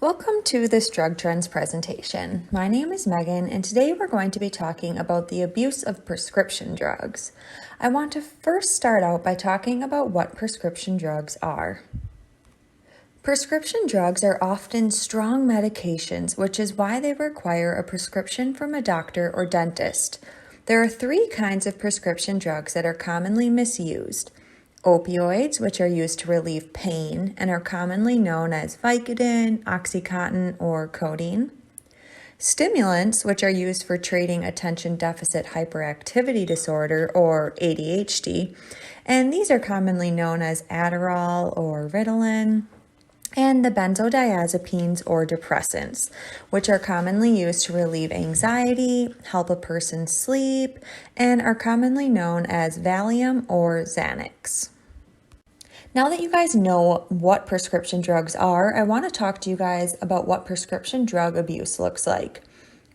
Welcome to this Drug Trends presentation. My name is Megan, and today we're going to be talking about the abuse of prescription drugs. I want to first start out by talking about what prescription drugs are. Prescription drugs are often strong medications, which is why they require a prescription from a doctor or dentist. There are three kinds of prescription drugs that are commonly misused. Opioids, which are used to relieve pain and are commonly known as Vicodin, Oxycontin, or codeine. Stimulants, which are used for treating attention deficit hyperactivity disorder, or ADHD, and these are commonly known as Adderall or Ritalin. And the benzodiazepines or depressants, which are commonly used to relieve anxiety, help a person sleep, and are commonly known as Valium or Xanax. Now that you guys know what prescription drugs are, I want to talk to you guys about what prescription drug abuse looks like.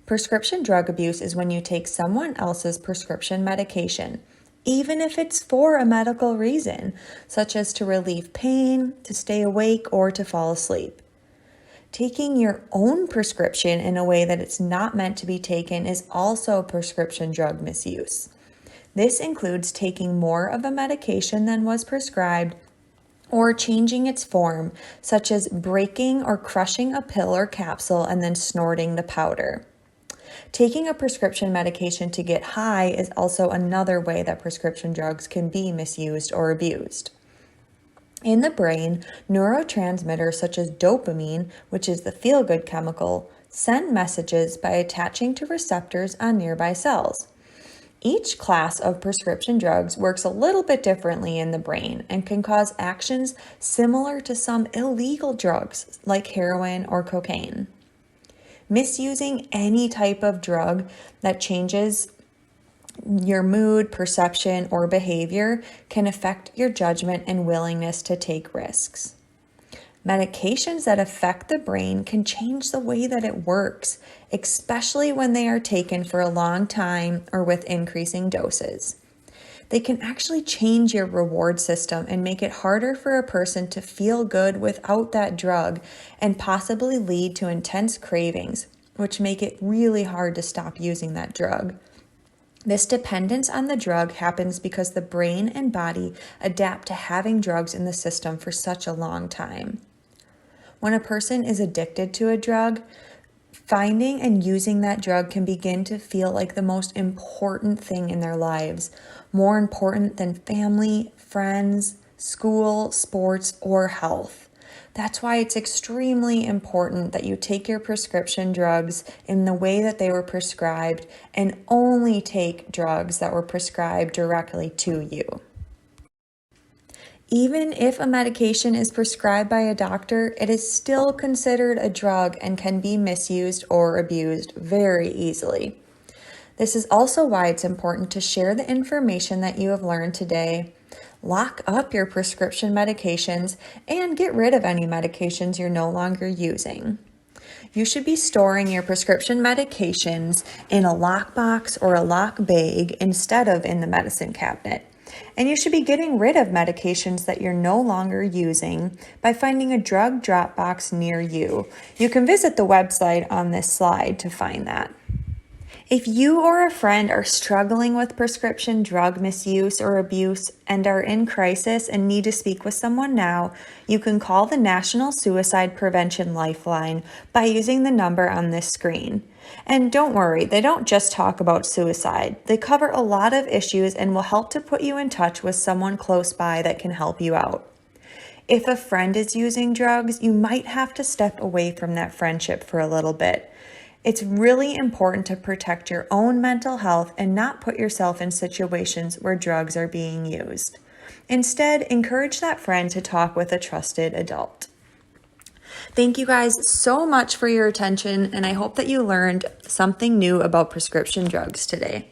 Prescription drug abuse is when you take someone else's prescription medication, even if it's for a medical reason, such as to relieve pain, to stay awake, or to fall asleep. Taking your own prescription in a way that it's not meant to be taken is also prescription drug misuse. This includes taking more of a medication than was prescribed, or changing its form, such as breaking or crushing a pill or capsule and then snorting the powder. Taking a prescription medication to get high is also another way that prescription drugs can be misused or abused. In the brain, neurotransmitters such as dopamine, which is the feel-good chemical, send messages by attaching to receptors on nearby cells. Each class of prescription drugs works a little bit differently in the brain and can cause actions similar to some illegal drugs like heroin or cocaine. Misusing any type of drug that changes your mood, perception, or behavior can affect your judgment and willingness to take risks. Medications that affect the brain can change the way that it works, especially when they are taken for a long time or with increasing doses. They can actually change your reward system and make it harder for a person to feel good without that drug and possibly lead to intense cravings, which make it really hard to stop using that drug. This dependence on the drug happens because the brain and body adapt to having drugs in the system for such a long time. When a person is addicted to a drug, finding and using that drug can begin to feel like the most important thing in their lives, more important than family, friends, school, sports, or health. That's why it's extremely important that you take your prescription drugs in the way that they were prescribed and only take drugs that were prescribed directly to you. Even if a medication is prescribed by a doctor, it is still considered a drug and can be misused or abused very easily. This is also why it's important to share the information that you have learned today, lock up your prescription medications, and get rid of any medications you're no longer using. You should be storing your prescription medications in a lockbox or a lock bag instead of in the medicine cabinet. And you should be getting rid of medications that you're no longer using by finding a drug drop box near you. You can visit the website on this slide to find that. If you or a friend are struggling with prescription drug misuse or abuse and are in crisis and need to speak with someone now, you can call the National Suicide Prevention Lifeline by using the number on this screen. And don't worry, they don't just talk about suicide. They cover a lot of issues and will help to put you in touch with someone close by that can help you out. If a friend is using drugs, you might have to step away from that friendship for a little bit. It's really important to protect your own mental health and not put yourself in situations where drugs are being used. Instead, encourage that friend to talk with a trusted adult. Thank you guys so much for your attention, and I hope that you learned something new about prescription drugs today.